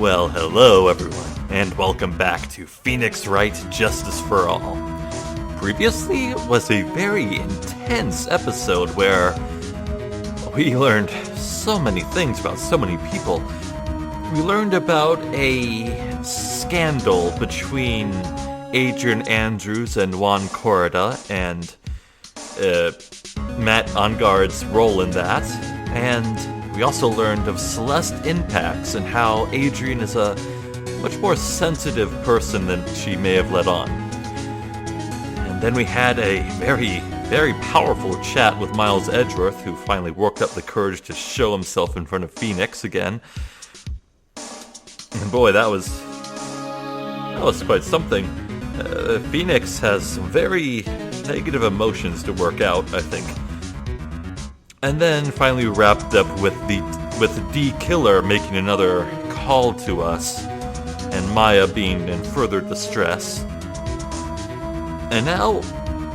Well, hello everyone, and welcome back to Phoenix Wright Justice for All. Previously was a very intense episode where we learned so many things about so many people. We learned about a scandal between Adrian Andrews and Juan Corrida, and Matt Ongard's role in that, and we also learned of Celeste impacts and how Adrian is a much more sensitive person than she may have let on. And then we had a very, very powerful chat with Miles Edgeworth, who finally worked up the courage to show himself in front of Phoenix again. And boy, that was quite something. Phoenix has some very negative emotions to work out, I think. And then finally wrapped up with D Killer making another call to us, and Maya being in further distress. And now,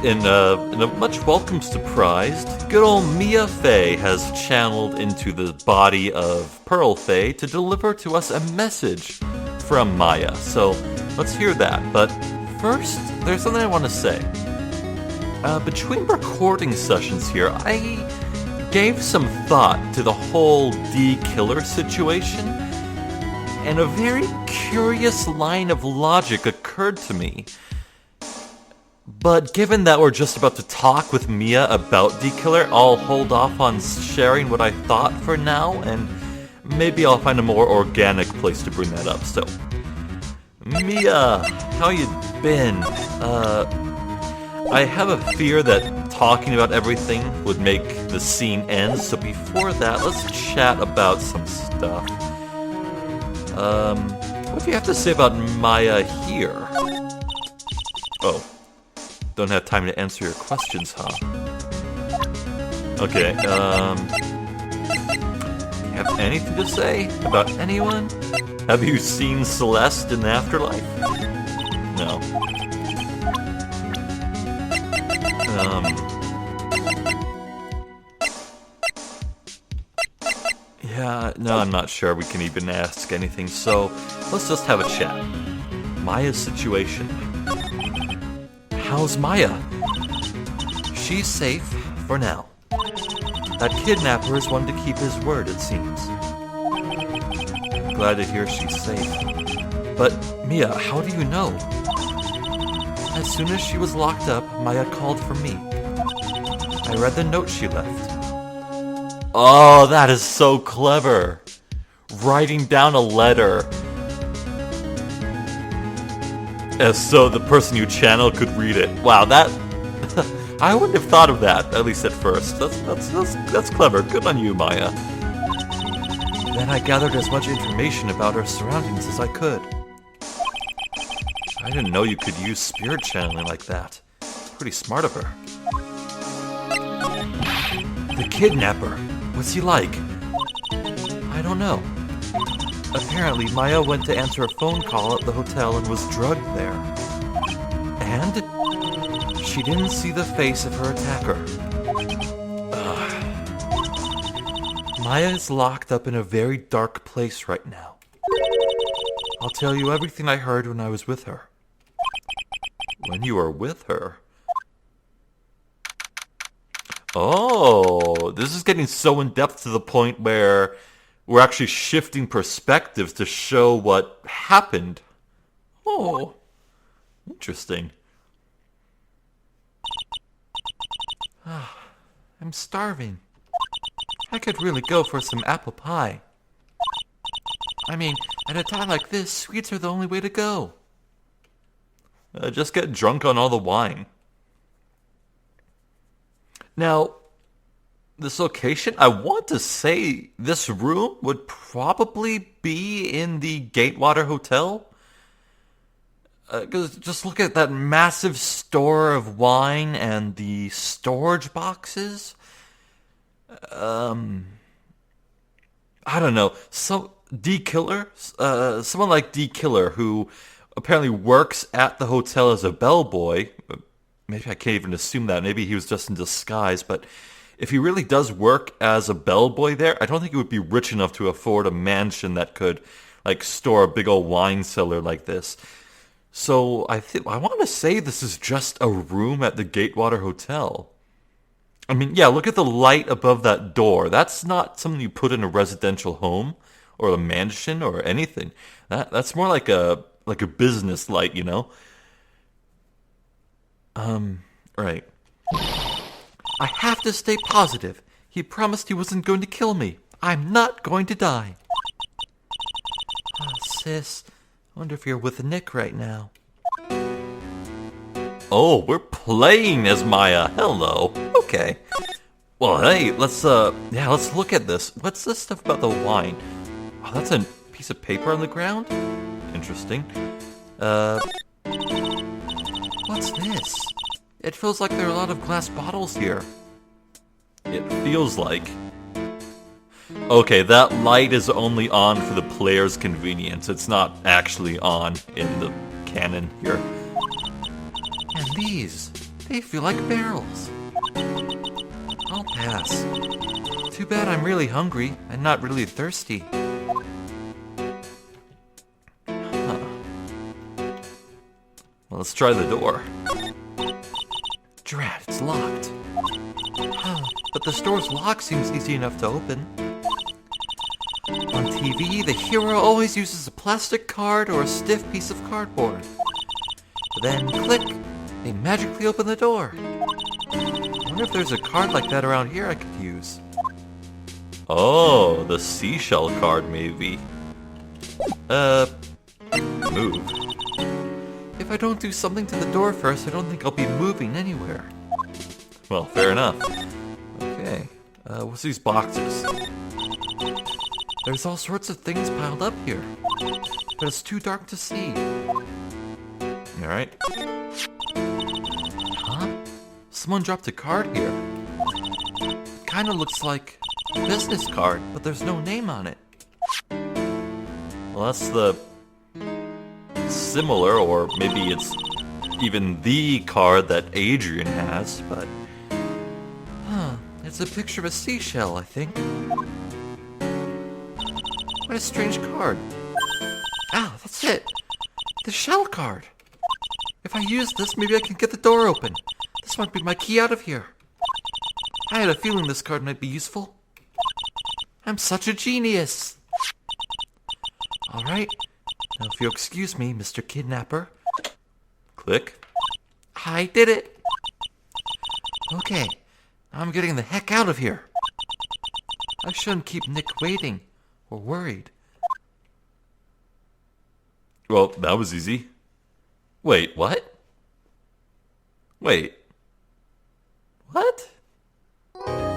in a much welcome surprise, good old Mia Fey has channeled into the body of Pearl Fey to deliver to us a message from Maya. So let's hear that. But first, there's something I want to say. Between recording sessions here, I gave some thought to the whole D Killer situation, and a very curious line of logic occurred to me. But given that we're just about to talk with Mia about D Killer, I'll hold off on sharing what I thought for now, and maybe I'll find a more organic place to bring that up. So, Mia, how you been? I have a fear that talking about everything would make the scene end, so before that, let's chat about some stuff. What do you have to say about Maya here? Oh, don't have time to answer your questions, huh? Okay, you have anything to say about anyone? Have you seen Celeste in the afterlife? No. Yeah, no, I'm not sure we can even ask anything, so let's just have a chat. Maya's situation. How's Maya? She's safe, for now. That kidnapper is one to keep his word, it seems. Glad to hear she's safe. But, Mia, how do you know? As soon as she was locked up, Maya called for me. I read the note she left. Oh, that is so clever. Writing down a letter. As so the person you channel could read it. Wow, that... I wouldn't have thought of that, at least at first. That's clever. Good on you, Maya. Then I gathered as much information about her surroundings as I could. I didn't know you could use spirit channeling like that. Pretty smart of her. The kidnapper. What's he like? I don't know. Apparently, Maya went to answer a phone call at the hotel and was drugged there. And she didn't see the face of her attacker. Maya is locked up in a very dark place right now. I'll tell you everything I heard when I was with her. When you were with her? Oh, this is getting so in-depth to the point where we're actually shifting perspectives to show what happened. Oh, interesting. I'm starving. I could really go for some apple pie. I mean, at a time like this, sweets are the only way to go. Just get drunk on all the wine. Now, this location, I want to say this room would probably be in the Gatewater Hotel. Because just look at that massive store of wine and the storage boxes. I don't know. D Killer, someone like D Killer, who apparently works at the hotel as a bellboy. Maybe I can't even assume that. Maybe he was just in disguise. But if he really does work as a bellboy there, I don't think he would be rich enough to afford a mansion that could like store a big old wine cellar like this. So I want to say this is just a room at the Gatewater Hotel. I mean, yeah, look at the light above that door. That's not something you put in a residential home or a mansion or anything. That's more like a business light, you know? Right. I have to stay positive. He promised he wasn't going to kill me. I'm not going to die. Oh, sis, I wonder if you're with Nick right now. Oh, we're playing as Maya. Hello. Okay. Well, hey, let's look at this. What's this stuff about the wine? Oh, that's a piece of paper on the ground? Interesting. What's this? It feels like there are a lot of glass bottles here. It feels like. Okay, that light is only on for the player's convenience. It's not actually on in the canon here. And these, they feel like barrels. I'll pass. Too bad I'm really hungry and not really thirsty. Huh. Well, let's try the door. Drat, it's locked. But the store's lock seems easy enough to open. On TV, the hero always uses a plastic card or a stiff piece of cardboard. Then, click, they magically open the door. I wonder if there's a card like that around here I could use. Oh, the seashell card, maybe. Move. If I don't do something to the door first, I don't think I'll be moving anywhere. Well, fair enough. Okay, what's these boxes? There's all sorts of things piled up here, but it's too dark to see. Alright. Huh? Someone dropped a card here. It kinda looks like a business card, but there's no name on it. Well, that's the similar, or maybe it's even the card that Adrian has, but... It's a picture of a seashell, I think. What a strange card. Ah, that's it. The shell card. If I use this, maybe I can get the door open. This might be my key out of here. I had a feeling this card might be useful. I'm such a genius. Alright. Now if you'll excuse me, Mr. Kidnapper. Click. I did it. Okay. I'm getting the heck out of here. I shouldn't keep Nick waiting or worried. Well, that was easy. Wait, what? Wait. What?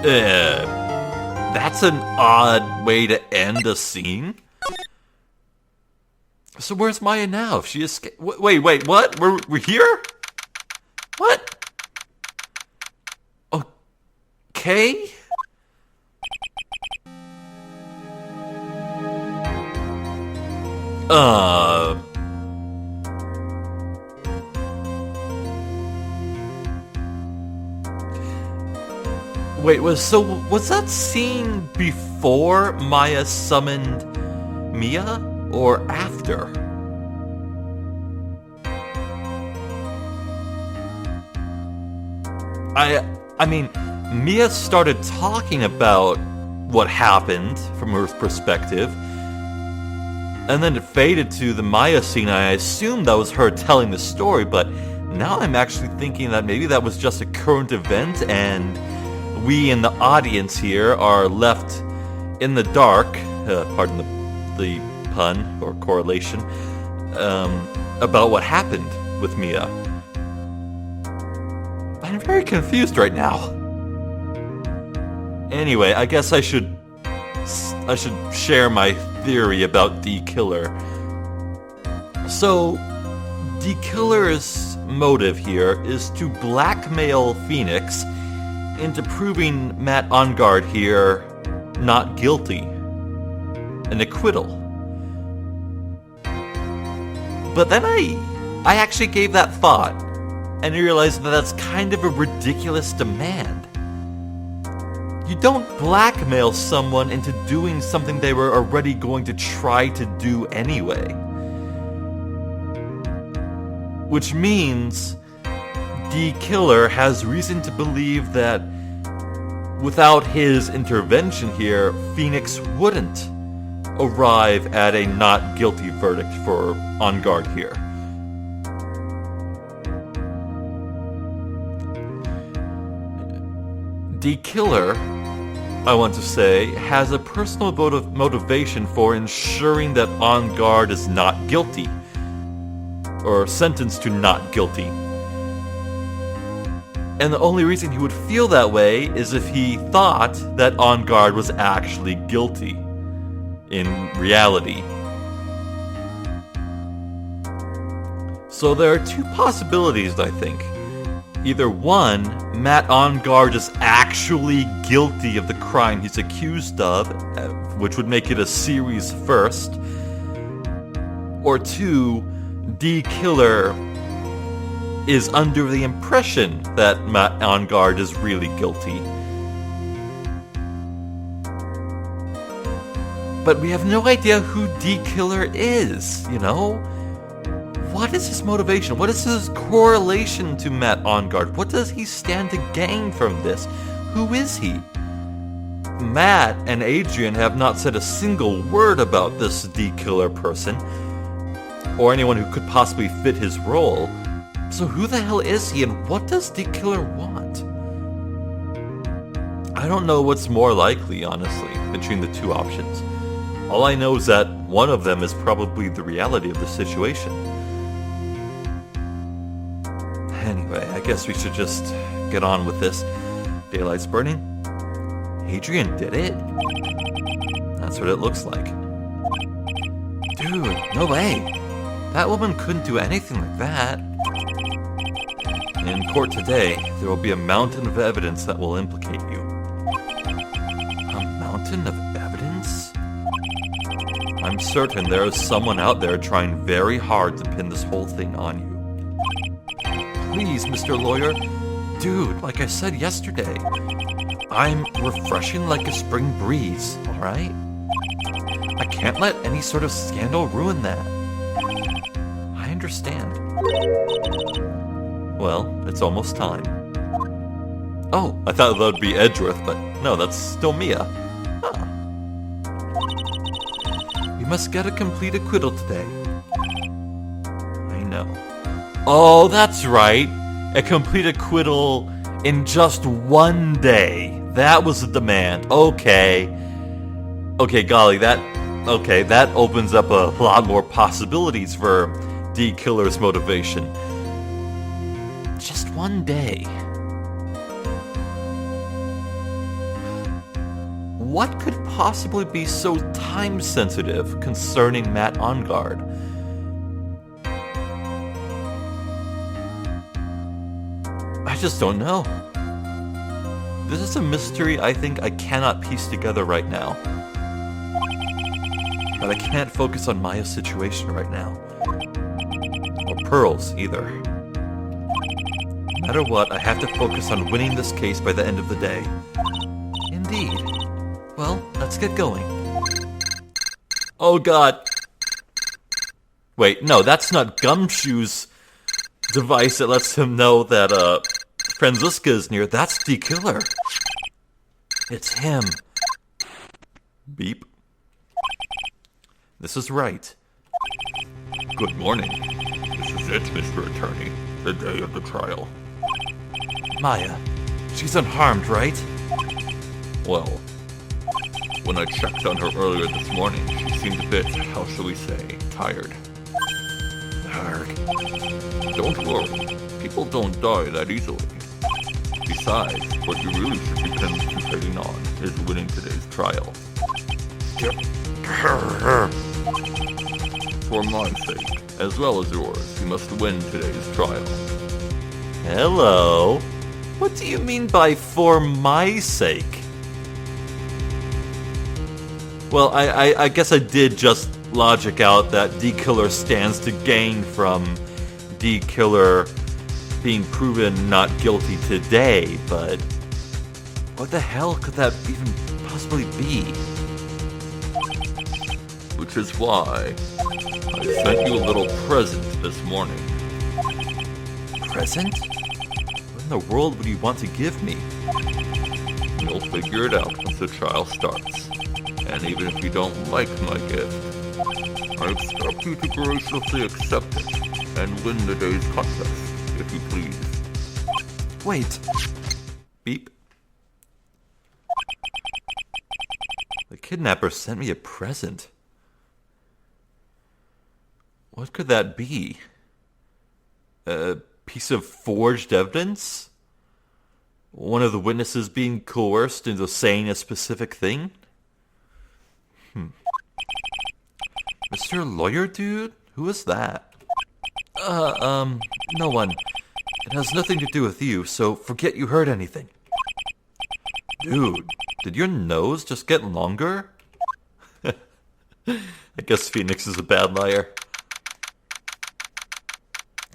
That's an odd way to end a scene. So where's Maya now? If she escaped... Wait, what? We're here? What? Okay? Wait, was that scene before Maya summoned Mia, or after? I mean, Mia started talking about what happened from her perspective, and then it faded to the Maya scene. I assumed that was her telling the story, but now I'm actually thinking that maybe that was just a current event, and we in the audience here are left in the dark, pardon the pun or correlation, about what happened with Mia. I'm very confused right now. Anyway, I guess I should share my theory about D Killer. So, D Killer's motive here is to blackmail Phoenix into proving Matt Engard here not guilty. An acquittal. But then I actually gave that thought and realized that that's kind of a ridiculous demand. You don't blackmail someone into doing something they were already going to try to do anyway. Which means D. Killer has reason to believe that without his intervention here, Phoenix wouldn't arrive at a not guilty verdict for On Guard here. D. Killer, I want to say, has a personal motivation for ensuring that On Guard is not guilty, or sentenced to not guilty. And the only reason he would feel that way is if he thought that On Guard was actually guilty in reality. So there are two possibilities, I think. Either one, Matt On Guard is actually guilty of the crime he's accused of, which would make it a series first. Or two, D. Killer is under the impression that Matt On Guard is really guilty. But we have no idea who D. Killer is, you know? What is his motivation? What is his correlation to Matt On Guard? What does he stand to gain from this? Who is he? Matt and Adrian have not said a single word about this D. Killer person, or anyone who could possibly fit his role. So who the hell is he, and what does D. Killer want? I don't know what's more likely, honestly, between the two options. All I know is that one of them is probably the reality of the situation. Anyway, I guess we should just get on with this. Daylight's burning. Adrian did it? That's what it looks like. Dude, no way. That woman couldn't do anything like that. In court today, there will be a mountain of evidence that will implicate you. A mountain of evidence? I'm certain there is someone out there trying very hard to pin this whole thing on you. Please, Mr. Lawyer. Dude, like I said yesterday, I'm refreshing like a spring breeze, alright? I can't let any sort of scandal ruin that. I understand. Well, it's almost time. Oh, I thought that would be Edgeworth, but no, that's still Mia. Huh. We must get a complete acquittal today. I know. Oh, that's right. A complete acquittal in just one day. That was the demand. Okay. Okay, golly, that opens up a lot more possibilities for D. Killer's motivation. Just one day. What could possibly be so time-sensitive concerning Matt On Guard? I just don't know. This is a mystery I think I cannot piece together right now. But I can't focus on Maya's situation right now. Or Pearl's, either. No matter what, I have to focus on winning this case by the end of the day. Indeed. Well, let's get going. Oh god. Wait, no, that's not Gumshoe's device that lets him know that, Franziska is near. That's D. Killer. It's him. Beep. This is Wright. Good morning. This is it, Mr. Attorney. The day of the trial. Maya. She's unharmed, right? Well, when I checked on her earlier this morning, she seemed a bit, how shall we say, tired. Arg. Don't worry. People don't die that easily. Besides, what you really should be concentrating on is winning today's trial. For my sake, as well as yours, you must win today's trial. Hello? What do you mean by for my sake? Well, I guess I did just logic out that D. Killer stands to gain from D. Killer being proven not guilty today, but What the hell could that even possibly be? Which is why I sent you a little present this morning. Present? What in the world would you want to give me? You'll figure it out once the trial starts. And even if you don't like my gift, I expect you to graciously accept it and win the day's contest, if you please. Wait. Beep. The kidnapper sent me a present. What could that be? A piece of forged evidence? One of the witnesses being coerced into saying a specific thing? Mr. Lawyer Dude? Who is that? No one. It has nothing to do with you, so forget you heard anything. Dude, did your nose just get longer? I guess Phoenix is a bad liar.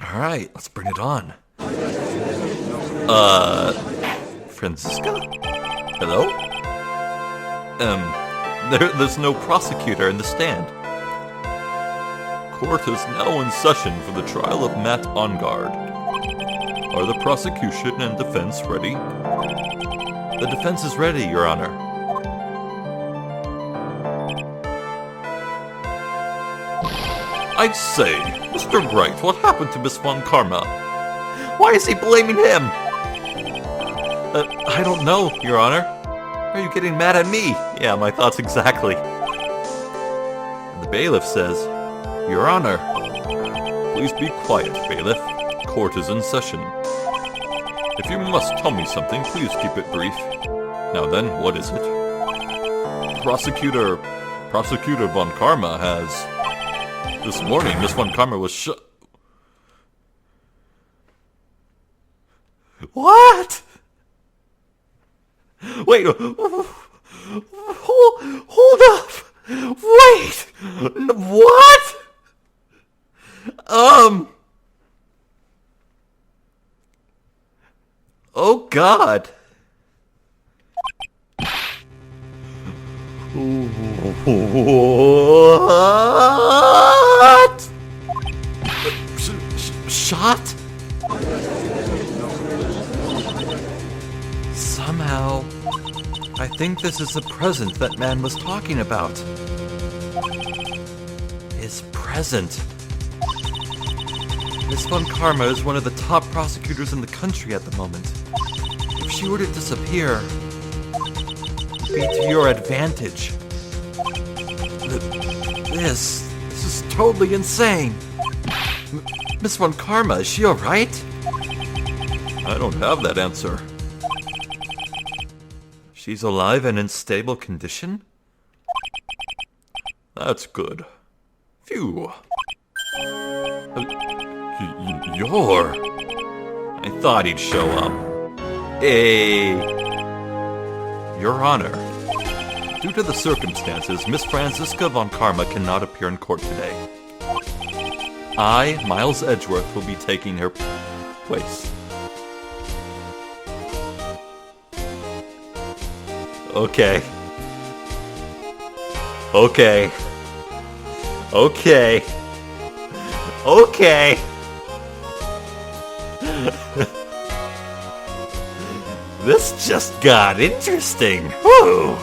Alright, let's bring it on. Franziska? Hello? There's no prosecutor in the stand. Court is now in session for the trial of Matt Ongard. Are the prosecution and defense ready? The defense is ready, Your Honor. I say, Mr. Wright, what happened to Miss Von Karma? Why is he blaming him? I don't know, Your Honor. Are you getting mad at me? Yeah, my thoughts exactly. And the bailiff says, Your Honor. Please be quiet, bailiff. Court is in session. If you must tell me something, please keep it brief. Now then, what is it? Prosecutor Von Karma has... This morning, Miss Von Karma was shot... What? Wait, hold up! Wait! What? Oh God. What? Shot? Somehow, I think this is the present that man was talking about. His present. Miss Von Karma is one of the top prosecutors in the country at the moment. If she were to disappear, it would be to your advantage. This is totally insane. Miss Von Karma, is she alright? I don't have that answer. She's alive and in stable condition? That's good. Phew. I thought he'd show up. Your Honor, due to the circumstances, Miss Franziska Von Karma cannot appear in court today. I, Miles Edgeworth, will be taking her place. Okay. This just got interesting. Whew.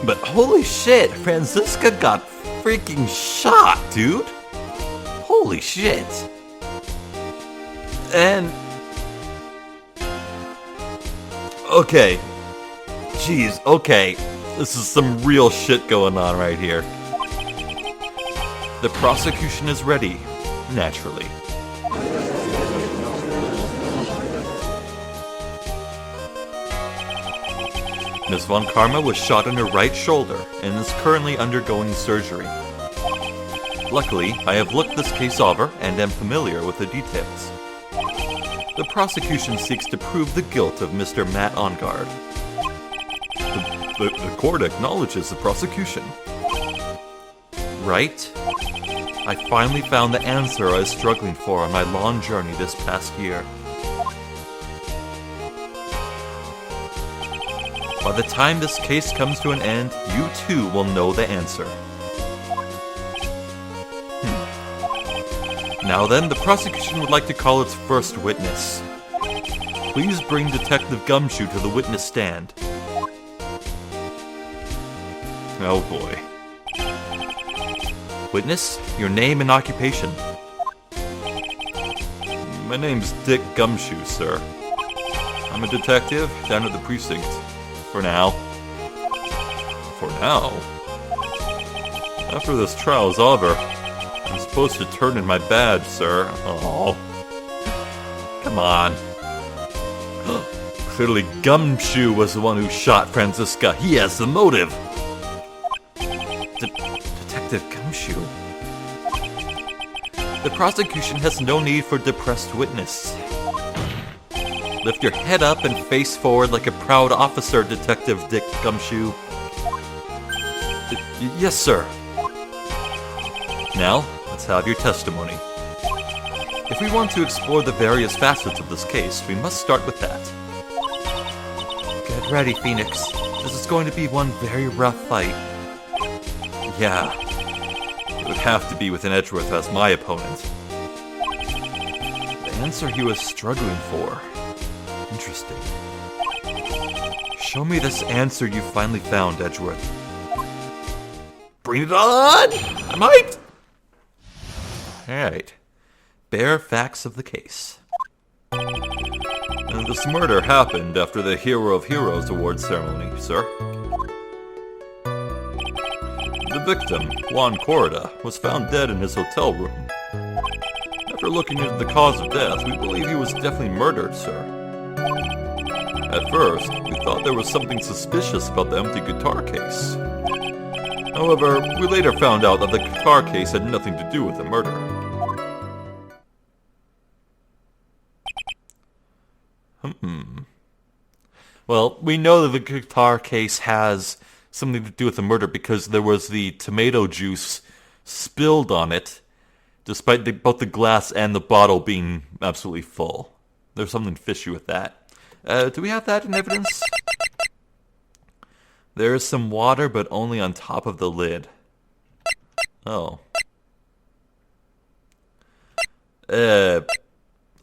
But holy shit, Franziska got freaking shot, dude. Holy shit. And... Okay. Jeez, okay. This is some real shit going on right here. The prosecution is ready, naturally. Ms. Von Karma was shot in her right shoulder and is currently undergoing surgery. Luckily, I have looked this case over and am familiar with the details. The prosecution seeks to prove the guilt of Mr. Matt Ongard. The court acknowledges the prosecution. Right? I finally found the answer I was struggling for on my long journey this past year. By the time this case comes to an end, you too will know the answer. Now then, the prosecution would like to call its first witness. Please bring Detective Gumshoe to the witness stand. Oh boy. Witness, your name and occupation. My name's Dick Gumshoe, sir. I'm a detective down at the precinct. For now. For now? After this trial is over, I'm supposed to turn in my badge, sir. Oh. Come on. Clearly Gumshoe was the one who shot Franziska. He has the motive. Detective Gumshoe? The prosecution has no need for depressed witness. Lift your head up and face forward like a proud officer, Detective Dick Gumshoe. Yes, sir. Now, let's have your testimony. If we want to explore the various facets of this case, we must start with that. Get ready, Phoenix. This is going to be one very rough fight. Yeah. It would have to be with an Edgeworth as my opponent. The answer he was struggling for. Interesting. Show me this answer you finally found, Edgeworth. Bring it on! I'm hyped! Alright. Bare facts of the case. This murder happened after the Hero of Heroes award ceremony, sir. The victim, Juan Corrida, was found dead in his hotel room. After looking into the cause of death, we believe he was definitely murdered, sir. At first, we thought there was something suspicious about the empty guitar case. However, we later found out that the guitar case had nothing to do with the murder. Well, we know that the guitar case has something to do with the murder because there was the tomato juice spilled on it, despite both the glass and the bottle being absolutely full. There's something fishy with that. Do we have that in evidence? There is some water, but only on top of the lid. Oh.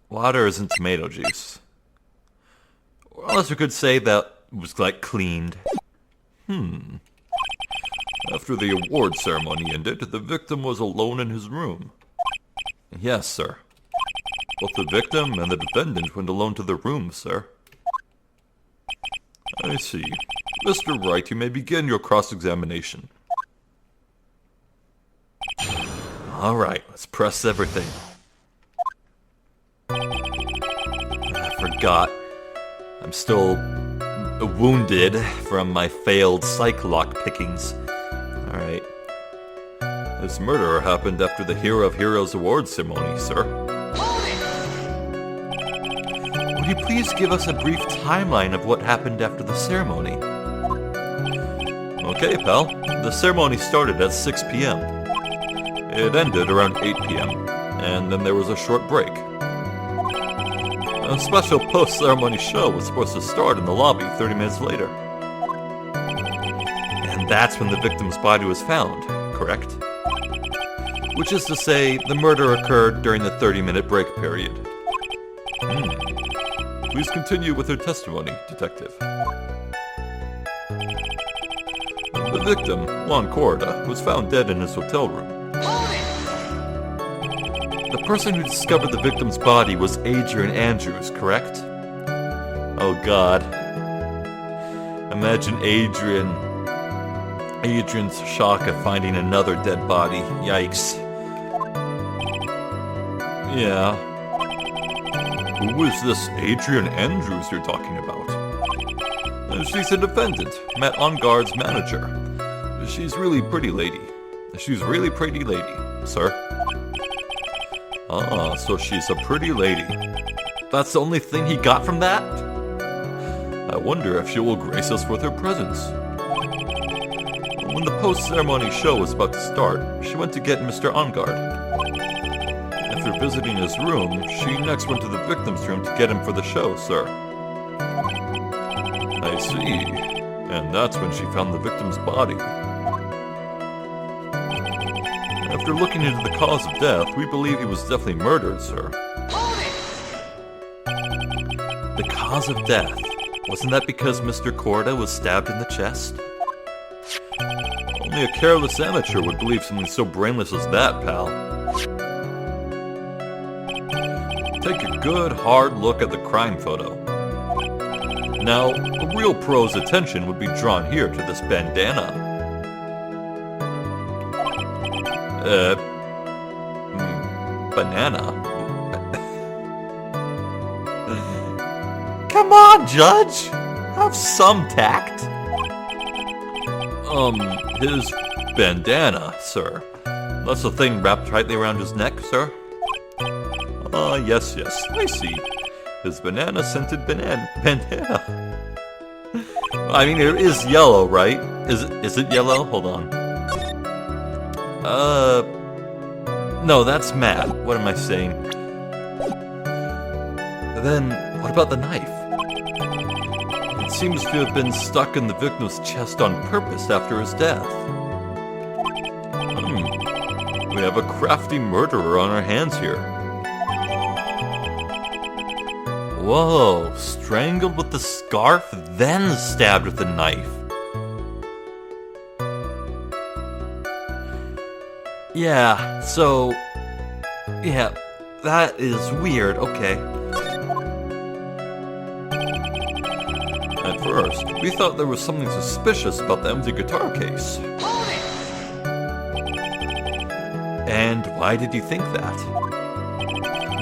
Water isn't tomato juice. Or else we could say that it was, cleaned. After the award ceremony ended, the victim was alone in his room. Yes, sir. Both the victim and the defendant went alone to their room, sir. I see. Mr. Wright, you may begin your cross-examination. All right, let's press everything. I forgot. I'm still wounded from my failed psych lock pickings. All right. This murder happened after the Hero of Heroes award ceremony, sir. Would you please give us a brief timeline of what happened after the ceremony? Okay, pal. The ceremony started at 6 p.m. It ended around 8 p.m., and then there was a short break. A special post-ceremony show was supposed to start in the lobby 30 minutes later. And that's when the victim's body was found, correct? Which is to say, the murder occurred during the 30-minute break period. Please continue with your testimony, Detective. The victim, Juan Corrida, was found dead in his hotel room. The person who discovered the victim's body was Adrian Andrews, correct? Oh god. Imagine Adrian's shock at finding another dead body. Yikes. Yeah. Who is this Adrian Andrews you're talking about? She's a defendant, Matt Onguard's manager. She's really pretty lady. Sir. Ah, so she's a pretty lady. That's the only thing he got from that? I wonder if she will grace us with her presence. When the post-ceremony show was about to start, she went to get Mr. Onguard. After visiting his room, she next went to the victim's room to get him for the show, sir. I see. and that's when she found the victim's body. After looking into the cause of death, we believe he was definitely murdered, sir. The cause of death? Wasn't that because Mr. Corda was stabbed in the chest? Only a careless amateur would believe something so brainless as that, pal. Take a good, hard look at the crime photo. Now, a real pro's attention would be drawn here to this bandana. Banana? Come on, Judge! Have some tact! His bandana, sir. That's the thing wrapped tightly around his neck, sir? Yes, I see. His banana-scented bandana. I mean, it is yellow, right? Is it yellow? Hold on. No, that's matte. What am I saying? Then, what about the knife? It seems to have been stuck in the victim's chest on purpose after his death. We have a crafty murderer on our hands here. Whoa, strangled with the scarf, then stabbed with the knife. Yeah, that is weird, okay. At first, we thought there was something suspicious about the empty guitar case. And why did you think that?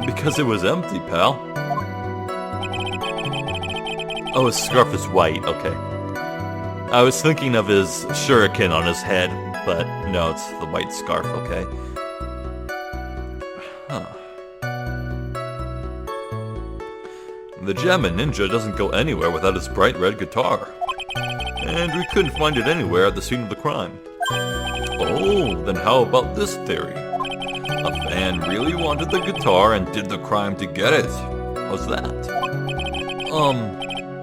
Because it was empty, pal. Oh, his scarf is white, okay. I was thinking of his shuriken on his head, but no, it's the white scarf, okay. The Jammin' Ninja doesn't go anywhere without his bright red guitar. And we couldn't find it anywhere at the scene of the crime. Oh, then how about this theory? A fan really wanted the guitar and did the crime to get it. How's that?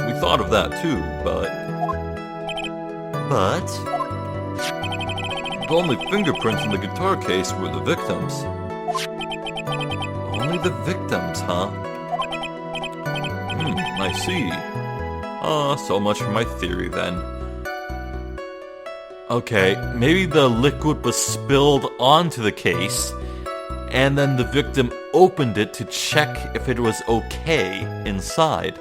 We thought of that too, but... The only fingerprints in the guitar case were the victims. Only the victims, huh? I see. So much for my theory then. Okay, maybe the liquid was spilled onto the case, and then the victim opened it to check if it was okay inside.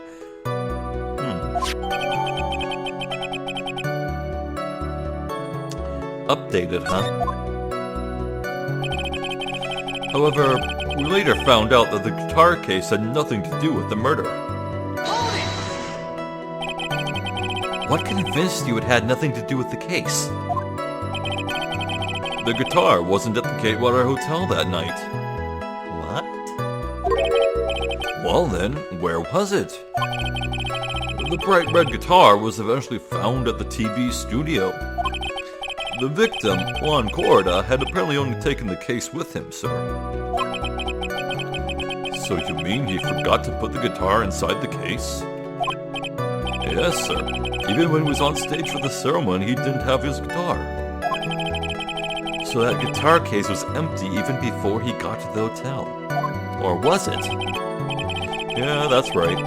Updated, huh? However, we later found out that the guitar case had nothing to do with the murder. What convinced you it had nothing to do with the case? The guitar wasn't at the Gatewater Hotel that night. What? Well then, where was it? The bright red guitar was eventually found at the TV studio. The victim, Juan Corda, had apparently only taken the case with him, sir. So you mean he forgot to put the guitar inside the case? Yes, sir. Even when he was on stage for the ceremony, he didn't have his guitar. So that guitar case was empty even before he got to the hotel. Or was it? Yeah, that's right.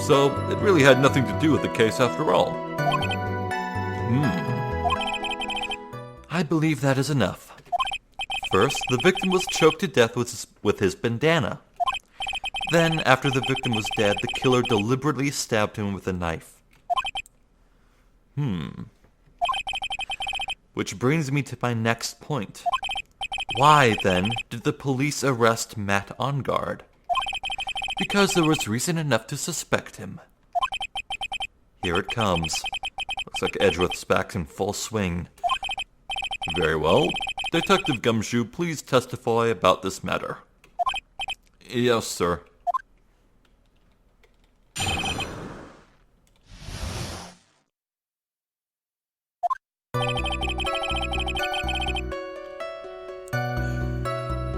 So it really had nothing to do with the case after all. I believe that is enough. First, the victim was choked to death with his bandana. Then, after the victim was dead, the killer deliberately stabbed him with a knife. Which brings me to my next point. Why, then, did the police arrest Matt Ongard? Because there was reason enough to suspect him. Here it comes. Looks like Edgeworth's back in full swing. Very well. Detective Gumshoe, please testify about this matter. Yes, sir.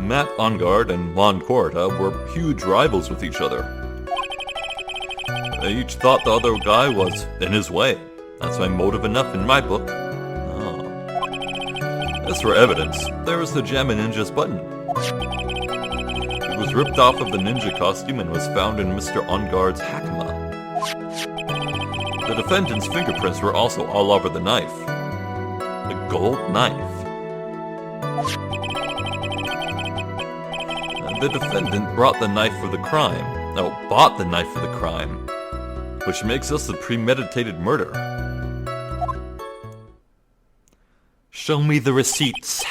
Matt Ongard and Juan Corda were huge rivals with each other. They each thought the other guy was in his way. That's my motive enough in my book. Oh. As for evidence, there is the Jammin' Ninja's button. It was ripped off of the ninja costume and was found in Mr. Onguard's hakama. The defendant's fingerprints were also all over the knife. A gold knife. The defendant brought the knife for the crime. No, bought the knife for the crime. Which makes us a premeditated murder. Show me the receipts.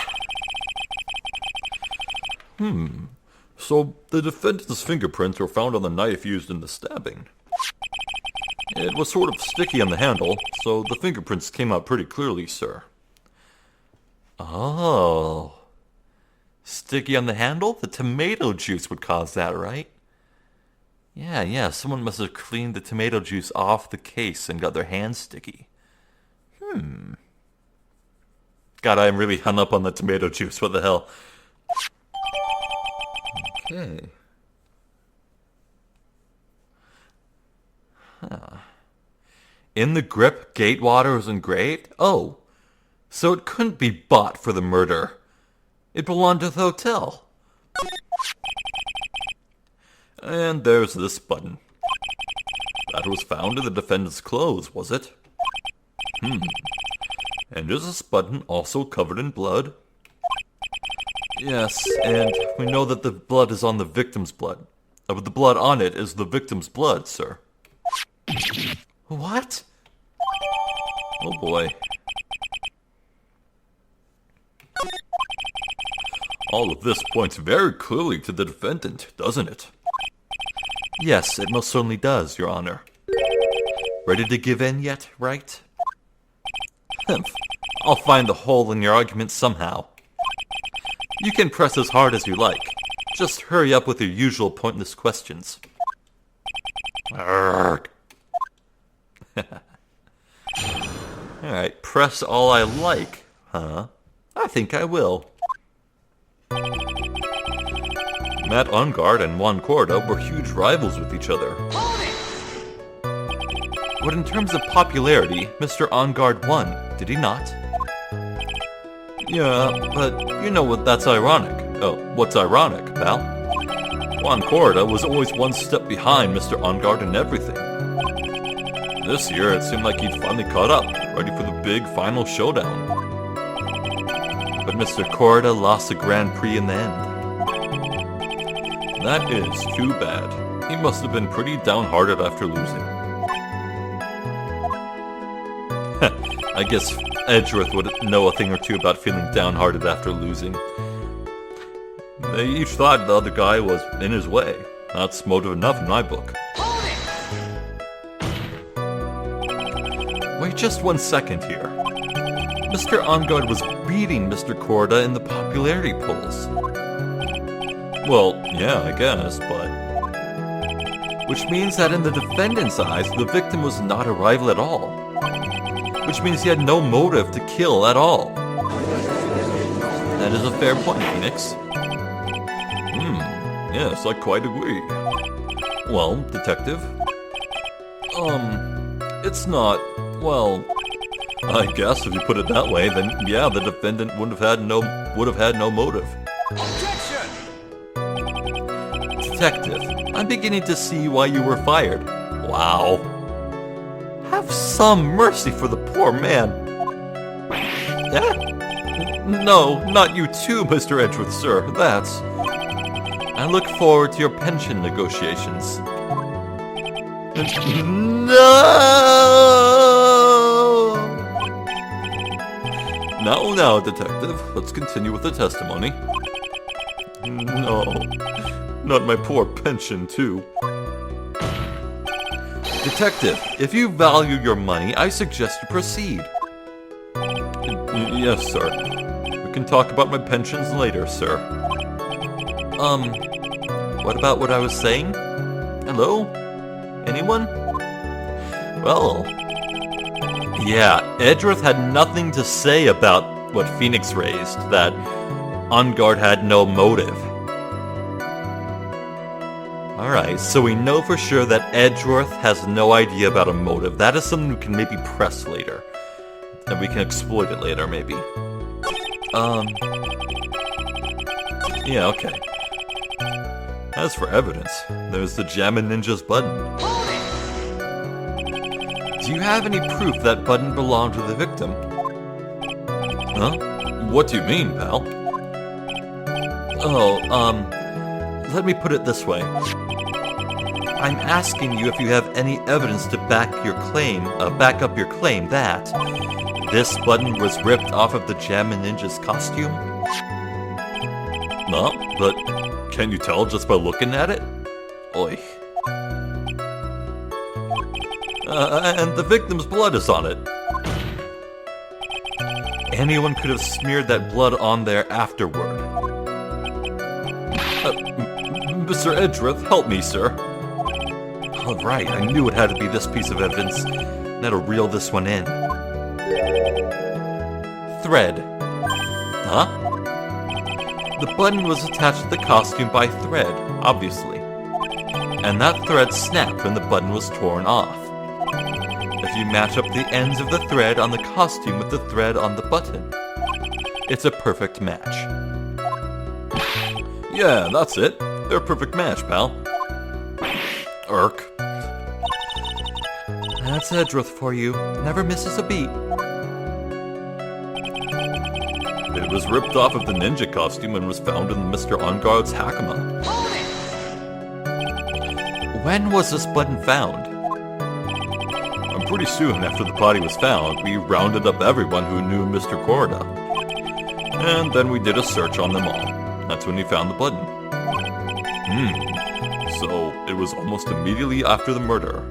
So the defendant's fingerprints were found on the knife used in the stabbing. It was sort of sticky on the handle, so the fingerprints came out pretty clearly, sir. Oh. Sticky on the handle? The tomato juice would cause that, right? Yeah, someone must have cleaned the tomato juice off the case and got their hands sticky. God, I'm really hung up on the tomato juice, what the hell? Okay. In the grip, Gatewater was engraved? Oh, so it couldn't be bought for the murder. It belonged to the hotel. And there's this button. That was found in the defendant's clothes, was it? And is this button also covered in blood? Yes, and we know that the blood is on the victim's blood. But the blood on it is the victim's blood, sir. What? Oh boy. All of this points very clearly to the defendant, doesn't it? Yes, it most certainly does, Your Honor. Ready to give in yet, Wright? I'll find the hole in your argument somehow. You can press as hard as you like. Just hurry up with your usual pointless questions. Alright, press all I like, huh? I think I will. Matt Onguard and Juan Corda were huge rivals with each other. But in terms of popularity, Mr. Onguard won, did he not? Yeah, but you know what, that's ironic. Oh, what's ironic, pal? Juan Corda was always one step behind Mr. Onguard in everything. This year, it seemed like he'd finally caught up, ready for the big final showdown. But Mr. Corda lost the Grand Prix in the end. That is too bad. He must have been pretty downhearted after losing. I guess Edgeworth would know a thing or two about feeling downhearted after losing. They each thought the other guy was in his way. That's motive enough in my book. Wait just 1 second here. Mr. Onguard was beating Mr. Corda in the popularity polls. Well, yeah, I guess, but... Which means that in the defendant's eyes, the victim was not a rival at all. Which means he had no motive to kill at all. That is a fair point, Phoenix. Yes, I quite agree. Well, detective? It's not, well... I guess if you put it that way, then yeah, the defendant would have had no motive. Objection! Detective, I'm beginning to see why you were fired. Wow. Have some mercy for the poor man. Eh? No, not you too, Mr. Edgeworth, sir. That's... I look forward to your pension negotiations. No! Now, detective, let's continue with the testimony. No, not my poor pension, too. Detective, if you value your money, I suggest you proceed. Yes, sir. We can talk about my pensions later, sir. What about what I was saying? Hello? Anyone? Well... Yeah, Edgeworth had nothing to say about what Phoenix raised, that Onguard had no motive. Alright, so we know for sure that Edgeworth has no idea about a motive. That is something we can maybe press later. And we can exploit it later, maybe. Yeah, okay. As for evidence, there's the Jammin' Ninja's button. Do you have any proof that button belonged to the victim? Huh? What do you mean, pal? Oh, let me put it this way. I'm asking you if you have any evidence to back up your claim that this button was ripped off of the Jammin' Ninja's costume? No, but can't you tell just by looking at it? Oi. And the victim's blood is on it. Anyone could have smeared that blood on there afterward. Mr. Edgeworth, help me, sir. All right, I knew it had to be this piece of evidence. That'll reel this one in. Thread. Huh? The button was attached to the costume by thread, obviously. And that thread snapped when the button was torn off. If you match up the ends of the thread on the costume with the thread on the button, it's a perfect match. Yeah, that's it. They're a perfect match, pal. Irk. That's Edgeworth for you. Never misses a beat. It was ripped off of the ninja costume and was found in Mr. Onguard's hakama. When was this button found? Pretty soon after the body was found, we rounded up everyone who knew Mr. Korda. And then we did a search on them all. That's when we found the button. So it was almost immediately after the murder.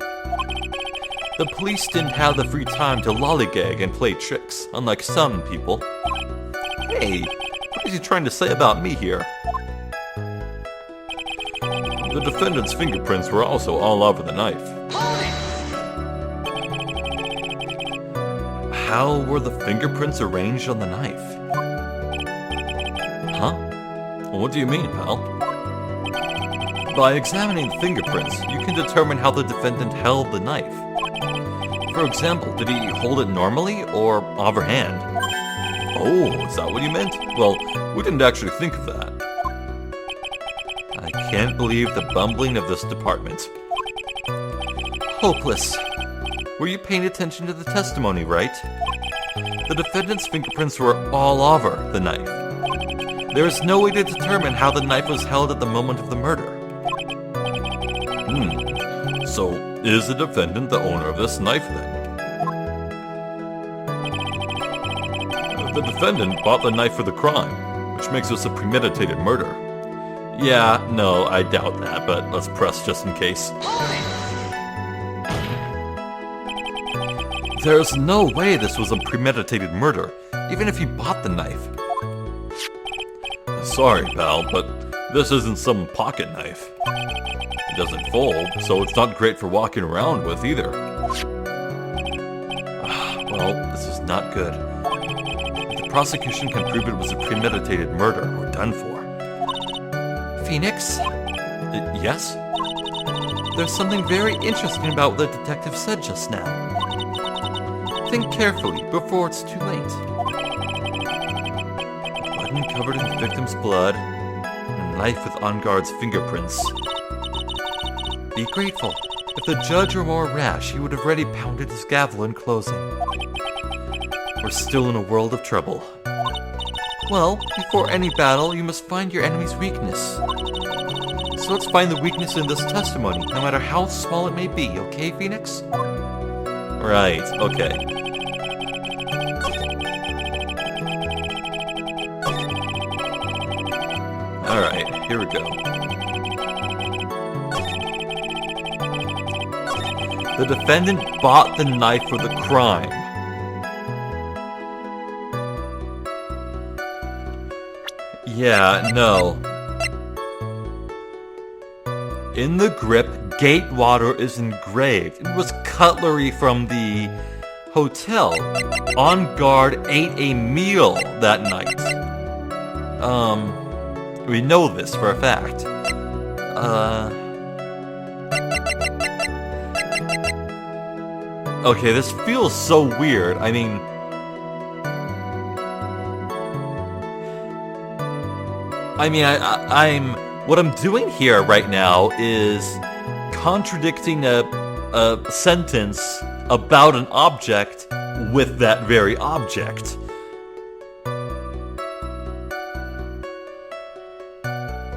The police didn't have the free time to lollygag and play tricks, unlike some people. Hey, what is he trying to say about me here? The defendant's fingerprints were also all over the knife. How were the fingerprints arranged on the knife? Huh? What do you mean, pal? By examining the fingerprints, you can determine how the defendant held the knife. For example, did he hold it normally or overhand? Oh, is that what you meant? Well, we didn't actually think of that. I can't believe the bumbling of this department. Hopeless. Were you paying attention to the testimony, Wright? The defendant's fingerprints were all over the knife. There is no way to determine how the knife was held at the moment of the murder. So, is the defendant the owner of this knife then? The defendant bought the knife for the crime, which makes this a premeditated murder. Yeah, no, I doubt that, but let's press just in case. There's no way this was a premeditated murder, even if he bought the knife. Sorry, pal, but this isn't some pocket knife. It doesn't fold, so it's not great for walking around with either. Well, this is not good. If the prosecution can prove it was a premeditated murder, we're done for. Phoenix? Yes? There's something very interesting about what the detective said just now. Think carefully before it's too late. A button covered in the victim's blood, and a knife with Onguard's fingerprints. Be grateful. If the judge were more rash, he would have already pounded his gavel in closing. We're still in a world of trouble. Well, before any battle, you must find your enemy's weakness. So let's find the weakness in this testimony, no matter how small it may be, okay, Phoenix? Right, okay. Alright, here we go. The defendant bought the knife for the crime. Yeah, no. In the grip, Gatewater is engraved. It was cutlery from the hotel. Onguard ate a meal that night. We know this for a fact. Okay, this feels so weird. I mean... I'm... What I'm doing here right now is contradicting a sentence about an object with that very object.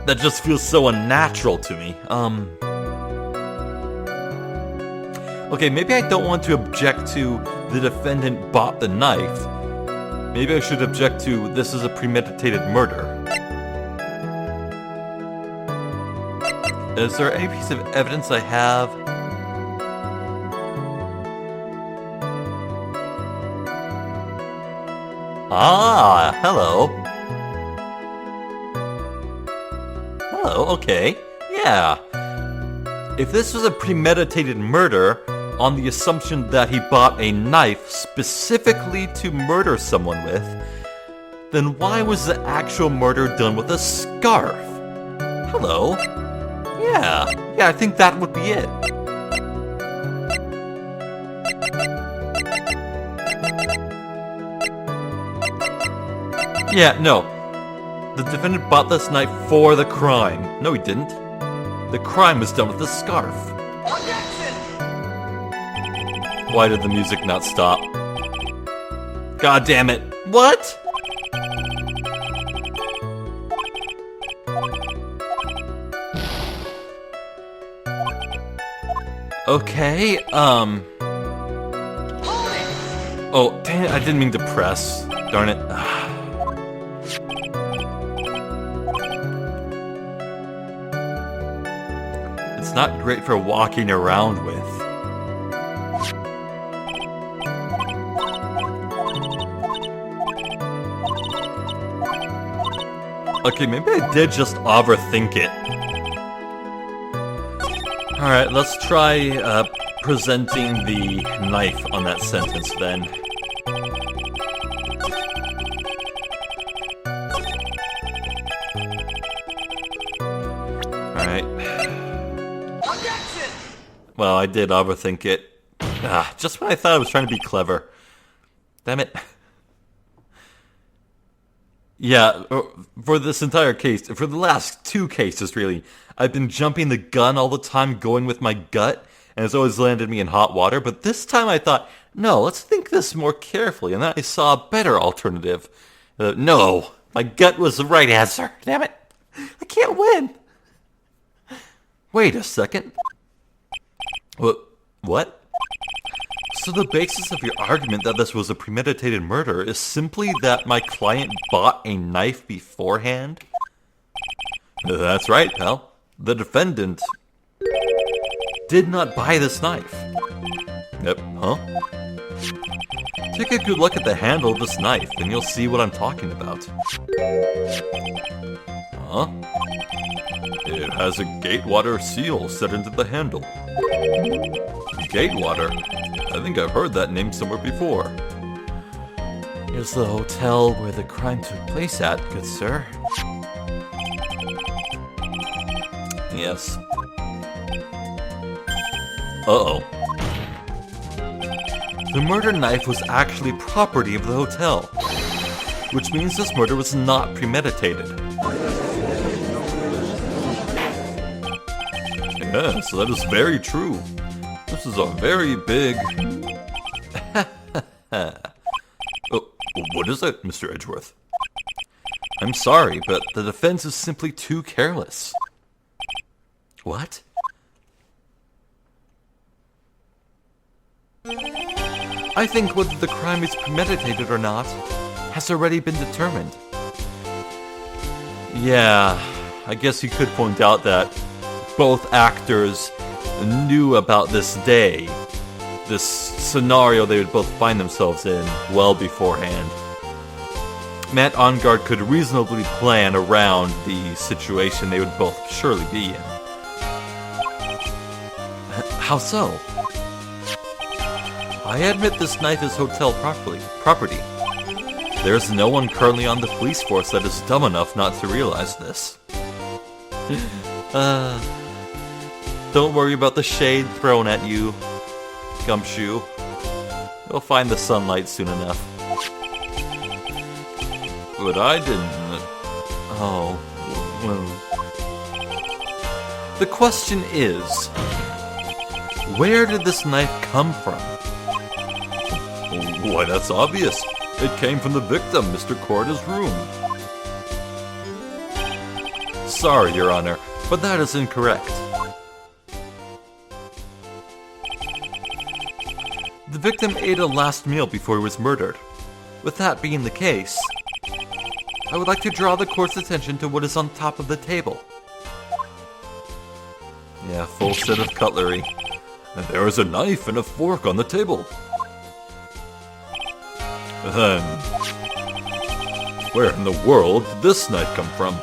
That just feels so unnatural to me. Okay, maybe I don't want to object to the defendant bought the knife. Maybe I should object to this is a premeditated murder. Is there any piece of evidence I have? Ah, hello. Hello, okay. Yeah. If this was a premeditated murder, on the assumption that he bought a knife specifically to murder someone with, then why was the actual murder done with a scarf? Hello. Yeah, I think that would be it. Yeah, no. The defendant bought this knife for the crime. No, he didn't. The crime was done with the scarf. Why did the music not stop? God damn it. What? Okay, oh, dang it, I didn't mean to press. Darn it. It's not great for walking around with. Okay, maybe I did just overthink it. Alright, let's try presenting the knife on that sentence then. Alright. Well, I did overthink it. Just when I thought I was trying to be clever. Damn it. Yeah, for this entire case, for the last two cases really, I've been jumping the gun all the time, going with my gut, and it's always landed me in hot water, but this time I thought, no, let's think this more carefully, and then I saw a better alternative. No, my gut was the right answer. Damn it, I can't win. Wait a second. What? So the basis of your argument that this was a premeditated murder is simply that my client bought a knife beforehand? That's right, pal. The defendant did not buy this knife. Yep, huh? Take a good look at the handle of this knife, and you'll see what I'm talking about. Huh? It has a Gatewater seal set into the handle. Gatewater? I think I've heard that name somewhere before. Here's the hotel where the crime took place at, good sir. Yes. Uh-oh. The murder knife was actually property of the hotel, which means this murder was not premeditated. Yes, that is very true. This is a very big... Oh, what is it, Mr. Edgeworth? I'm sorry, but the defense is simply too careless. What? I think whether the crime is premeditated or not has already been determined. Yeah, I guess you could point out that both actors knew about this day, this scenario they would both find themselves in well beforehand. Matt Onguard could reasonably plan around the situation they would both surely be in. How so? I admit this knife is hotel property. There's no one currently on the police force that is dumb enough not to realize this. Don't worry about the shade thrown at you, Gumshoe. He'll find the sunlight soon enough. But I didn't... Oh, well... The question is... Where did this knife come from? Why, that's obvious. It came from the victim, Mr. Corda's room. Sorry, Your Honor, but that is incorrect. The victim ate a last meal before he was murdered. With that being the case, I would like to draw the court's attention to what is on top of the table. Yeah, full set of cutlery. And there is a knife and a fork on the table. Then, where in the world did this knife come from?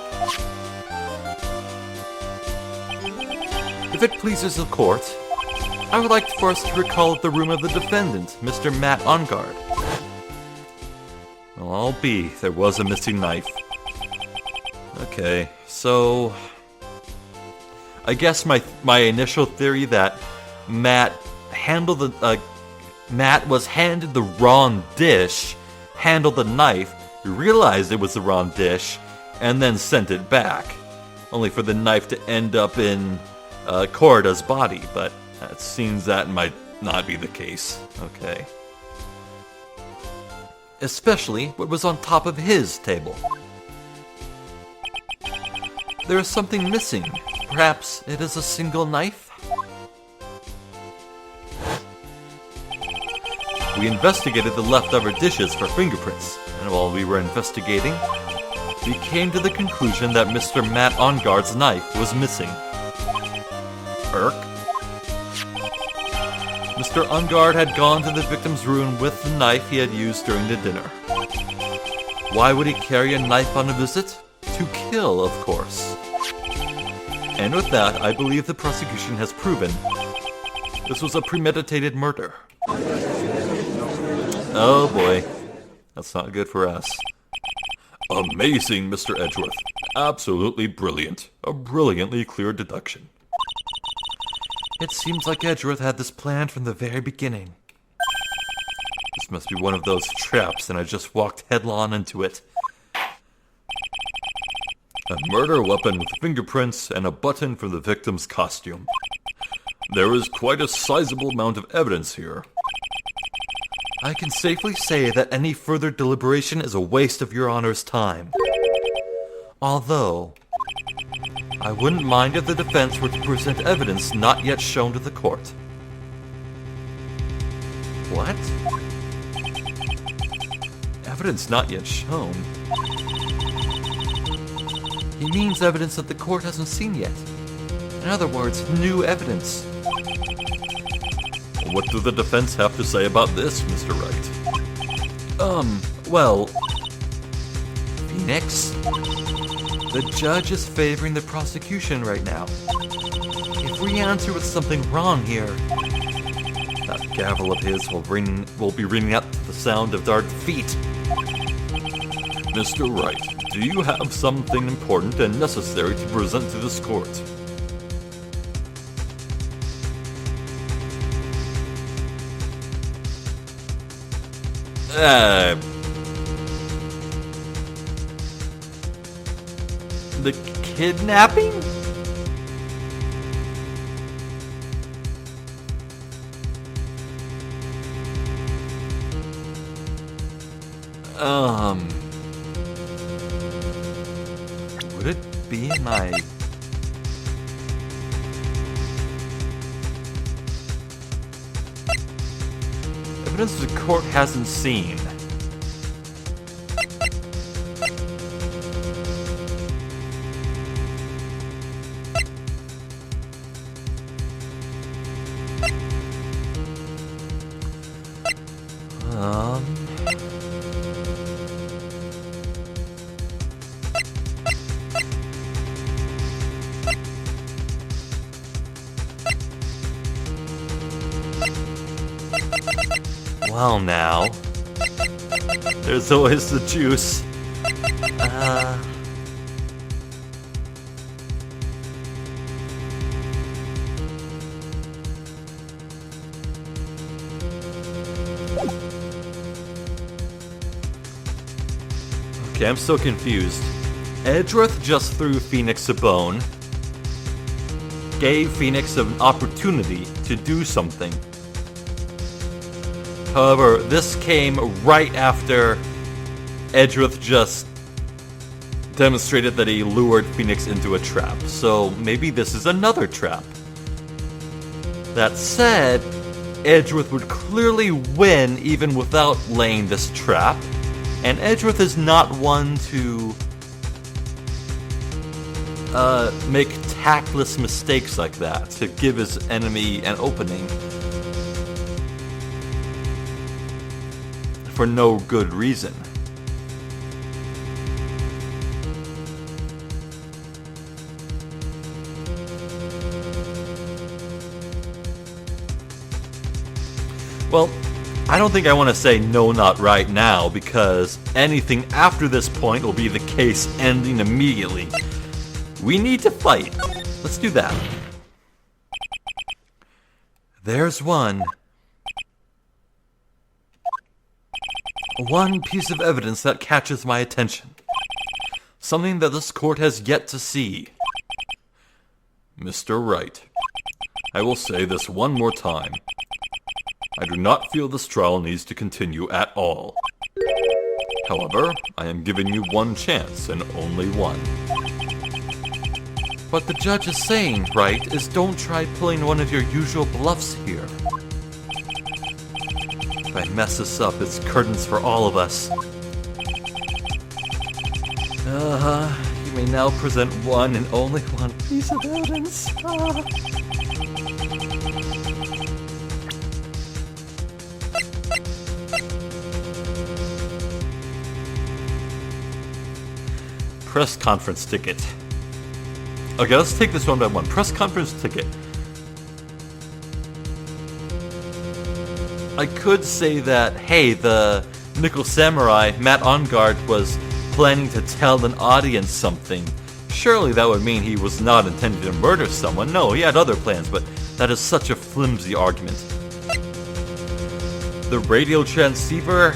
If it pleases the court, I would like for us to recall the room of the defendant, Mr. Matt Ongard. Well, I'll be. There was a missing knife. Okay, so... I guess my initial theory that Matt was handed the wrong dish, handled the knife, realized it was the wrong dish, and then sent it back. Only for the knife to end up in Corda's body, but it seems that might not be the case. Okay. Especially what was on top of his table. There is something missing. Perhaps it is a single knife? We investigated the leftover dishes for fingerprints, and while we were investigating, we came to the conclusion that Mr. Matt Ongard's knife was missing. Irk? Mr. Ongard had gone to the victim's room with the knife he had used during the dinner. Why would he carry a knife on a visit? To kill, of course. And with that, I believe the prosecution has proven this was a premeditated murder. Oh boy. That's not good for us. Amazing, Mr. Edgeworth. Absolutely brilliant. A brilliantly clear deduction. It seems like Edgeworth had this planned from the very beginning. This must be one of those traps, and I just walked headlong into it. A murder weapon with fingerprints and a button from the victim's costume. There is quite a sizable amount of evidence here. I can safely say that any further deliberation is a waste of Your Honor's time. Although, I wouldn't mind if the defense were to present evidence not yet shown to the court. What? Evidence not yet shown? He means evidence that the court hasn't seen yet. In other words, new evidence. What do the defense have to say about this, Mr. Wright? Well... Phoenix? The judge is favoring the prosecution right now. If we answer with something wrong here, that gavel of his will be ringing out to the sound of our feet. Mr. Wright, do you have something important and necessary to present to this court? The kidnapping? Would it be my... evidence the court hasn't seen? Well now, there's always the juice. Okay, I'm so confused. Edgeworth just threw Phoenix a bone, gave Phoenix an opportunity to do something. However, this came right after Edgeworth just demonstrated that he lured Phoenix into a trap, so maybe this is another trap. That said, Edgeworth would clearly win even without laying this trap, and Edgeworth is not one to make tactless mistakes like that, to give his enemy an opening for no good reason. Well, I don't think I want to say no, not right now, because anything after this point will be the case ending immediately. We need to fight. Let's do that. There's one piece of evidence that catches my attention. Something that this court has yet to see. Mr. Wright, I will say this one more time. I do not feel this trial needs to continue at all. However, I am giving you one chance, and only one. What the judge is saying, Wright, is don't try pulling one of your usual bluffs here. If I mess this up, it's curtains for all of us. You may now present one and only one piece of evidence. Press conference ticket. Okay, let's take this one by one. Press conference ticket. I could say that, hey, the Nickel Samurai, Matt Ongard, was planning to tell an audience something. Surely that would mean he was not intending to murder someone. No, he had other plans, but that is such a flimsy argument. The radio transceiver...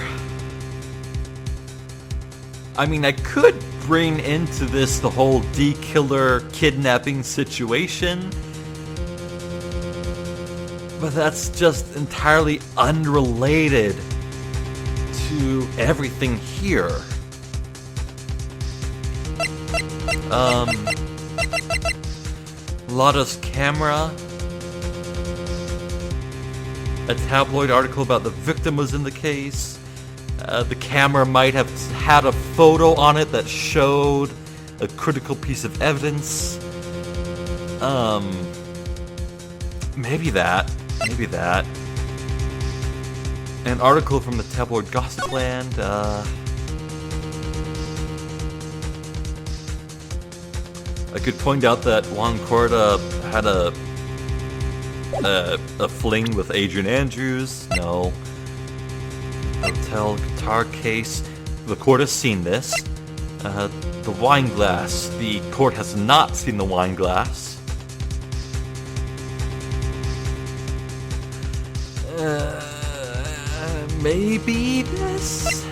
I mean, I could bring into this the whole D-Killer kidnapping situation, but that's just entirely unrelated to everything here. Lotta's camera, a tabloid article about the victim was in the case. The camera might have had a photo on it that showed a critical piece of evidence. Maybe that. An article from the tabloid Gossipland. I could point out that Juan Corda had a fling with Adrian Andrews. No. Hotel guitar case. The court has seen this. The wine glass. The court has not seen the wine glass. Maybe this?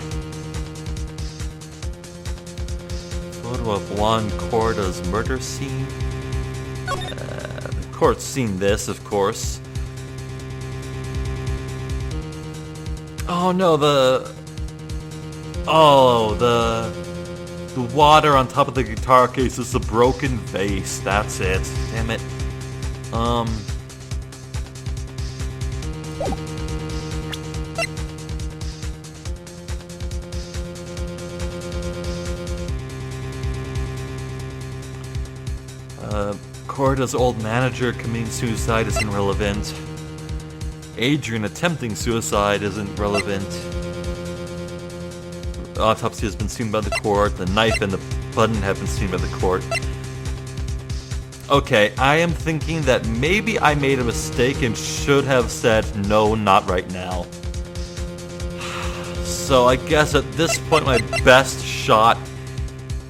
Photo of Juan Corda's murder scene. The court's seen this, of course. Oh no, the water on top of the guitar case is the broken vase. That's it. Damn it. Corda's old manager committing suicide isn't relevant. Adrian attempting suicide isn't relevant. The autopsy has been seen by the court. The knife and the button have been seen by the court. Okay, I am thinking that maybe I made a mistake and should have said no, not right now. So I guess at this point my best shot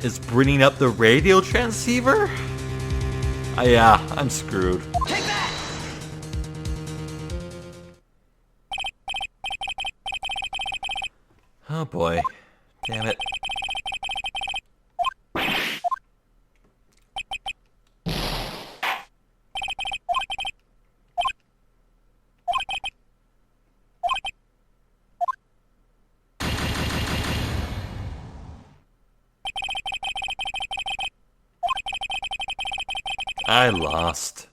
is bringing up the radio transceiver? Yeah, I'm screwed. Take that! Oh boy. Damn it. I lost.